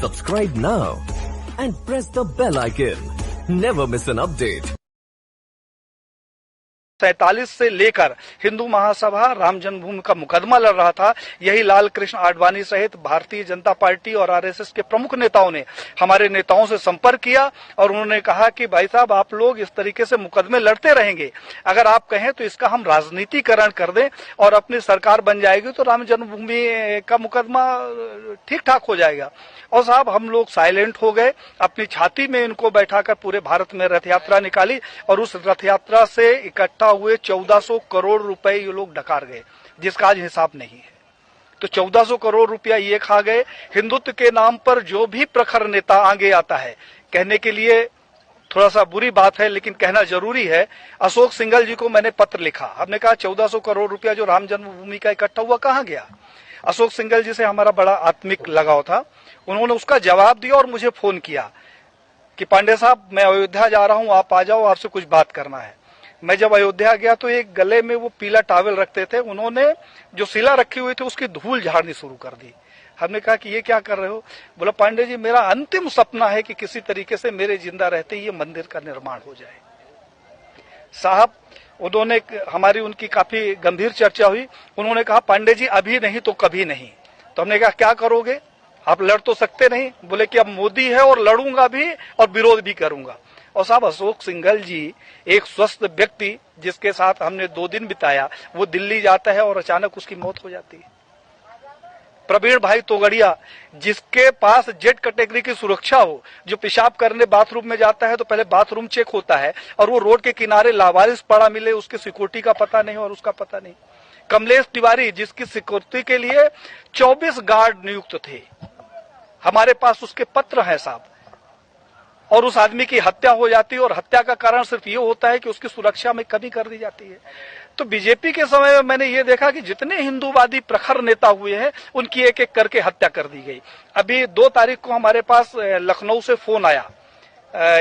Subscribe now and press the bell icon. Never miss an update. 47 से लेकर हिंदू महासभा राम जन्मभूमि का मुकदमा लड़ रहा था। यही लाल कृष्ण आडवाणी सहित भारतीय जनता पार्टी और आरएसएस के प्रमुख नेताओं ने हमारे नेताओं से संपर्क किया और उन्होंने कहा कि भाई साहब, आप लोग इस तरीके से मुकदमे लड़ते रहेंगे, अगर आप कहें तो इसका हम राजनीतिकरण कर दें और अपनी सरकार बन जाएगी तो राम जन्मभूमि का मुकदमा ठीक ठाक हो जाएगा। और साहब, हम लोग साइलेंट हो गए, अपनी छाती में इनको बैठाकर पूरे भारत में रथ यात्रा निकाली और उस रथ यात्रा से इकट्ठा हुए 1400 करोड़ रुपए ये लोग डकार गए, जिसका आज हिसाब नहीं है। तो 1400 करोड़ रुपया ये खा गए। हिंदुत्व के नाम पर जो भी प्रखर नेता आगे आता है, कहने के लिए थोड़ा सा बुरी बात है लेकिन कहना जरूरी है, अशोक सिंघल जी को मैंने पत्र लिखा। हमने कहा 1400 करोड़ रुपया जो राम जन्मभूमि का इकट्ठा हुआ कहां गया। अशोक सिंघल जी से हमारा बड़ा आत्मिक लगाव था। उन्होंने उसका जवाब दिया और मुझे फोन किया कि पांडे साहब, मैं अयोध्या जा रहा हूं, आप आ जाओ, आपसे कुछ बात करना है। मैं जब अयोध्या गया तो एक गले में वो पीला टॉवल रखते थे, उन्होंने जो शिला रखी हुई थी उसकी धूल झाड़नी शुरू कर दी। हमने कहा कि ये क्या कर रहे हो। बोला, पांडे जी, मेरा अंतिम सपना है कि किसी तरीके से मेरे जिंदा रहते ही ये मंदिर का निर्माण हो जाए। साहब, उन्होंने हमारी उनकी काफी गंभीर चर्चा हुई। उन्होंने कहा, पांडे जी, अभी नहीं तो कभी नहीं। तो हमने कहा, क्या करोगे, आप लड़ तो सकते नहीं। बोले कि अब मोदी है और लड़ूंगा भी और विरोध भी करूंगा। और साहब, अशोक सिंघल जी एक स्वस्थ व्यक्ति जिसके साथ हमने 2 दिन बिताया, वो दिल्ली जाता है और अचानक उसकी मौत हो जाती है। प्रवीण भाई तोगड़िया, जिसके पास जेड कैटेगरी की सुरक्षा हो, जो पेशाब करने बाथरूम में जाता है तो पहले बाथरूम चेक होता है और वो रोड के किनारे लावारिस पड़ा मिले, उसकी सिक्योरिटी का पता नहीं और उसका पता नहीं। कमलेश तिवारी, जिसकी सिक्योरिटी के लिए 24 गार्ड नियुक्त थे, हमारे पास उसके पत्र हैं साहब, और उस आदमी की हत्या हो जाती है और हत्या का कारण सिर्फ ये होता है कि उसकी सुरक्षा में कमी कर दी जाती है। तो बीजेपी के समय में मैंने ये देखा कि जितने हिंदूवादी प्रखर नेता हुए हैं उनकी एक एक करके हत्या कर दी गई। अभी 2 तारीख को हमारे पास लखनऊ से फोन आया,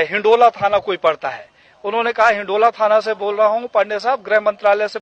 हिंडोला थाना कोई पड़ता है, उन्होंने कहा हिंडोला थाना से बोल रहा हूं पांडे साहब, गृह मंत्रालय से